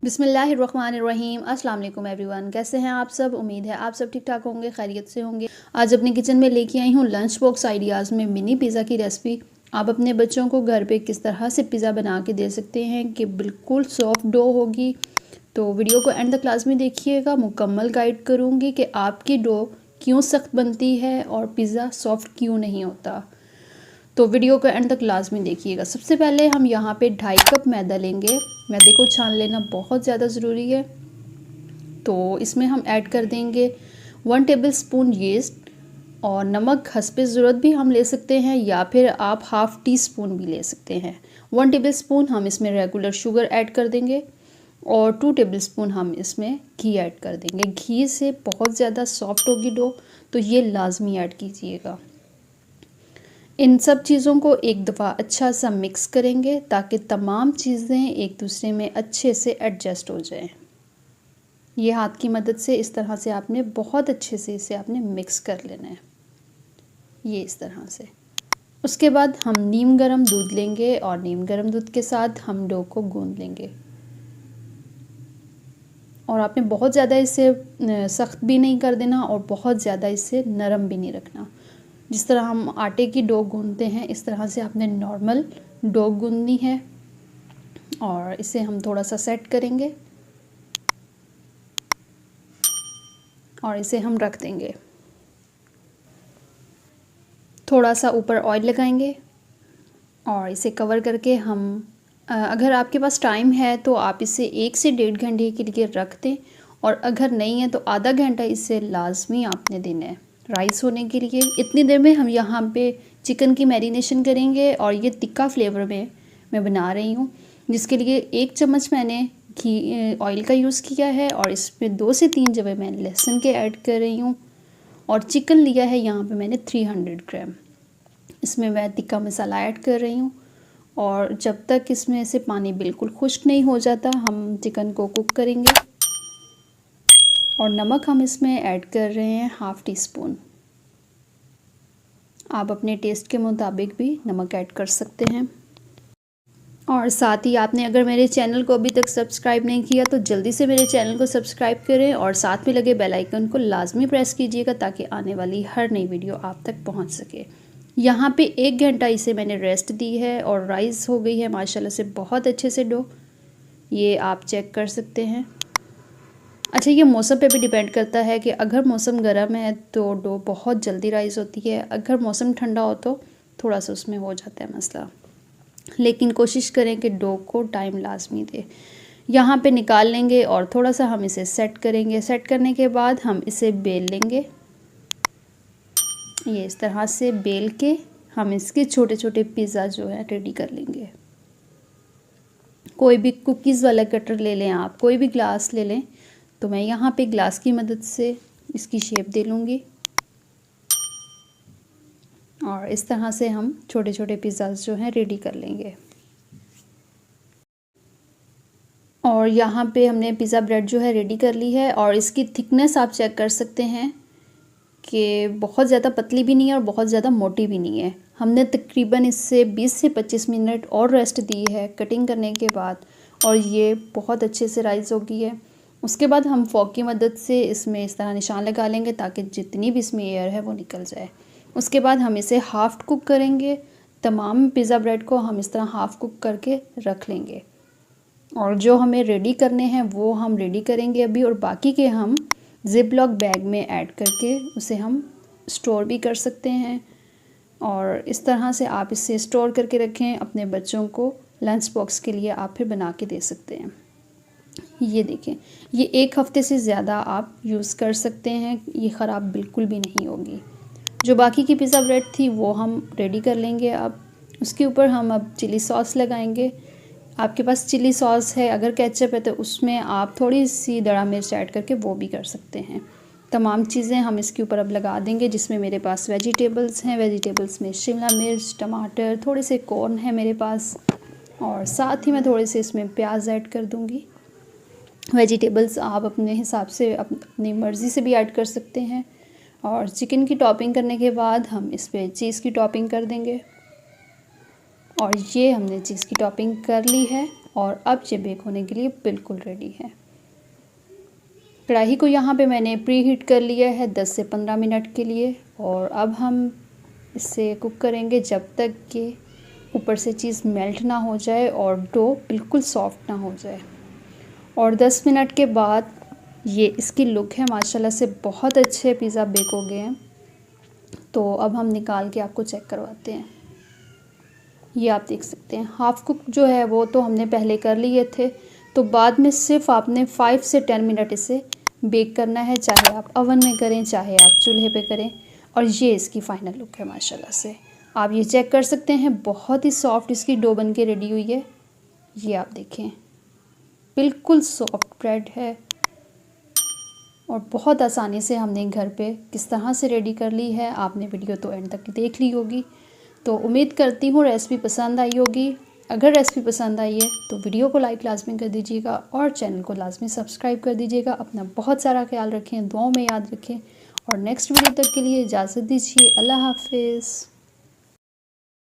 बिस्मिल्लाहिर्रहमानिर्रहीम। अस्सलाम वालेकुम एवरीवन, कैसे हैं आप सब। उम्मीद है आप सब ठीक ठाक होंगे, खैरियत से होंगे। आज अपने किचन में लेके आई हूँ लंच बॉक्स आइडियाज़ में मिनी पिज़्ज़ा की रेसिपी। आप अपने बच्चों को घर पे किस तरह से पिज़्ज़ा बना के दे सकते हैं कि बिल्कुल सॉफ्ट डो होगी। तो वीडियो को एंड द क्लास में देखिएगा, मुकम्मल गाइड करूँगी कि आपकी डो क्यों सख्त बनती है और पिज़्ज़ा सॉफ्ट क्यों नहीं होता। तो वीडियो को एंड तक लाजमी देखिएगा। सबसे पहले हम यहाँ पे 2.5 कप मैदा लेंगे। मैदे को छान लेना बहुत ज़्यादा ज़रूरी है। तो इसमें हम ऐड कर देंगे 1 टेबलस्पून यीस्ट और नमक हस्बे ज़रूरत भी हम ले सकते हैं, या फिर आप हाफ़ टी स्पून भी ले सकते हैं। 1 टेबलस्पून हम इसमें रेगुलर शुगर ऐड कर देंगे और 2 टेबलस्पून हम इसमें घी ऐड कर देंगे। घी से बहुत ज़्यादा सॉफ्ट होगी डो, तो ये लाजमी ऐड कीजिएगा। इन सब चीज़ों को एक दफ़ा अच्छा सा मिक्स करेंगे ताकि तमाम चीज़ें एक दूसरे में अच्छे से एडजस्ट हो जाएं। ये हाथ की मदद से इस तरह से आपने बहुत अच्छे से इसे आपने मिक्स कर लेना है, ये इस तरह से। उसके बाद हम नीम गर्म दूध लेंगे और नीम गर्म दूध के साथ हम डो को गूंद लेंगे। और आपने बहुत ज़्यादा इसे सख्त भी नहीं कर देना और बहुत ज़्यादा इसे नरम भी नहीं रखना। जिस तरह हम आटे की डो गूंदते हैं इस तरह से आपने नॉर्मल डो गूंदनी है। और इसे हम थोड़ा सा सेट करेंगे और इसे हम रख देंगे। थोड़ा सा ऊपर ऑयल लगाएंगे और इसे कवर करके हम अगर आपके पास टाइम है तो आप इसे 1 से 1.5 घंटे के लिए रख दें, और अगर नहीं है तो आधा घंटा इसे लाजमी आपने देना है राइस होने के लिए। इतनी देर में हम यहाँ पे चिकन की मैरिनेशन करेंगे और ये तिक्का फ्लेवर में मैं बना रही हूँ, जिसके लिए 1 चम्मच मैंने घी ऑयल का यूज़ किया है और इसमें 2 से 3 जवे मैं लहसुन के ऐड कर रही हूँ। और चिकन लिया है यहाँ पे मैंने 300 ग्राम। इसमें मैं तिक्का मसाला ऐड कर रही हूँ और जब तक इसमें से पानी बिल्कुल खुश्क नहीं हो जाता हम चिकन को कुक करेंगे। और नमक हम इसमें ऐड कर रहे हैं हाफ़ टी स्पून। आप अपने टेस्ट के मुताबिक भी नमक ऐड कर सकते हैं। और साथ ही आपने अगर मेरे चैनल को अभी तक सब्सक्राइब नहीं किया तो जल्दी से मेरे चैनल को सब्सक्राइब करें और साथ में लगे बेल आइकन को लाजमी प्रेस कीजिएगा ताकि आने वाली हर नई वीडियो आप तक पहुंच सके। यहाँ पे 1 घंटा इसे मैंने रेस्ट दी है और राइस हो गई है माशाल्लाह से बहुत अच्छे से डो, ये आप चेक कर सकते हैं। अच्छा, ये मौसम पे भी डिपेंड करता है कि अगर मौसम गर्म है तो डो बहुत जल्दी राइस होती है, अगर मौसम ठंडा हो तो थोड़ा सा उसमें हो जाता है मसला। लेकिन कोशिश करें कि डो को टाइम लाजमी दे। यहाँ पे निकाल लेंगे और थोड़ा सा हम इसे सेट करेंगे। सेट करने के बाद हम इसे बेल लेंगे, ये इस तरह से बेल के हम इसके छोटे छोटे पिज़्ज़ा जो है रेडी कर लेंगे। कोई भी कुकीज़ वाला कटर ले लें आप, कोई भी ग्लास ले लें। तो मैं यहाँ पे ग्लास की मदद से इसकी शेप दे लूँगी और इस तरह से हम छोटे छोटे पिज़्ज़ा जो हैं रेडी कर लेंगे। और यहाँ पे हमने पिज़्ज़ा ब्रेड जो है रेडी कर ली है और इसकी थिकनेस आप चेक कर सकते हैं कि बहुत ज़्यादा पतली भी नहीं है और बहुत ज़्यादा मोटी भी नहीं है। हमने तकरीबन इससे 20 से 25 मिनट और रेस्ट दी है कटिंग करने के बाद, और ये बहुत अच्छे से राइस हो गई है। उसके बाद हम फोक की मदद से इसमें इस तरह निशान लगा लेंगे ताकि जितनी भी इसमें एयर है वो निकल जाए। उसके बाद हम इसे हाफ़ कुक करेंगे। तमाम पिज़्ज़ा ब्रेड को हम इस तरह हाफ़ कुक करके रख लेंगे और जो हमें रेडी करने हैं वो हम रेडी करेंगे अभी, और बाकी के हम ज़िप लॉक बैग में ऐड करके उसे हम स्टोर भी कर सकते हैं। और इस तरह से आप इसे स्टोर करके रखें, अपने बच्चों को लंच बॉक्स के लिए आप फिर बना के दे सकते हैं। ये देखें, ये 1 हफ़्ते से ज़्यादा आप यूज़ कर सकते हैं, ये ख़राब बिल्कुल भी नहीं होगी। जो बाकी की पिज़्ज़ा ब्रेड थी वो हम रेडी कर लेंगे। अब उसके ऊपर हम अब चिली सॉस लगाएंगे। आपके पास चिली सॉस है, अगर केचप है तो उसमें आप थोड़ी सी दड़ा मिर्च ऐड करके वो भी कर सकते हैं। तमाम चीज़ें हम इसके ऊपर अब लगा देंगे, जिसमें मेरे पास वेजिटेबल्स हैं। वेजिटेबल्स में शिमला मिर्च, टमाटर, थोड़े से कॉर्न है मेरे पास, और साथ ही मैं थोड़े से इसमें प्याज ऐड कर दूँगी। वेजिटेबल्स आप अपने हिसाब से अपनी मर्ज़ी से भी ऐड कर सकते हैं। और चिकन की टॉपिंग करने के बाद हम इस पर चीज़ की टॉपिंग कर देंगे। और ये हमने चीज़ की टॉपिंग कर ली है और अब ये बेक होने के लिए बिल्कुल रेडी है। कढ़ाई को यहाँ पे मैंने प्री हीट कर लिया है 10 से 15 मिनट के लिए और अब हम इसे कुक करेंगे जब तक कि ऊपर से चीज़ मेल्ट ना हो जाए और डो बिल्कुल सॉफ्ट ना हो जाए। और 10 मिनट के बाद ये इसकी लुक है, माशाल्लाह से बहुत अच्छे पिज़्ज़ा बेक हो गए हैं। तो अब हम निकाल के आपको चेक करवाते हैं। ये आप देख सकते हैं हाफ़ कुक जो है वो तो हमने पहले कर लिए थे, तो बाद में सिर्फ आपने 5 से 10 मिनट इसे बेक करना है, चाहे आप ओवन में करें चाहे आप चूल्हे पे करें। और ये इसकी फ़ाइनल लुक है माशाल्लाह से, आप ये चेक कर सकते हैं। बहुत ही सॉफ्ट इसकी डो बन के रेडी हुई है। ये आप देखें बिल्कुल सॉफ्ट ब्रेड है और बहुत आसानी से हमने घर पे किस तरह से रेडी कर ली है। आपने वीडियो तो एंड तक देख ली होगी, तो उम्मीद करती हूँ रेसिपी पसंद आई होगी। अगर रेसिपी पसंद आई है तो वीडियो को लाइक लाजमी कर दीजिएगा और चैनल को लाजमी सब्सक्राइब कर दीजिएगा। अपना बहुत सारा ख्याल रखें, दुआओं में याद रखें और नेक्स्ट वीडियो तक के लिए इजाज़त दीजिए। अल्लाह हाफिज़।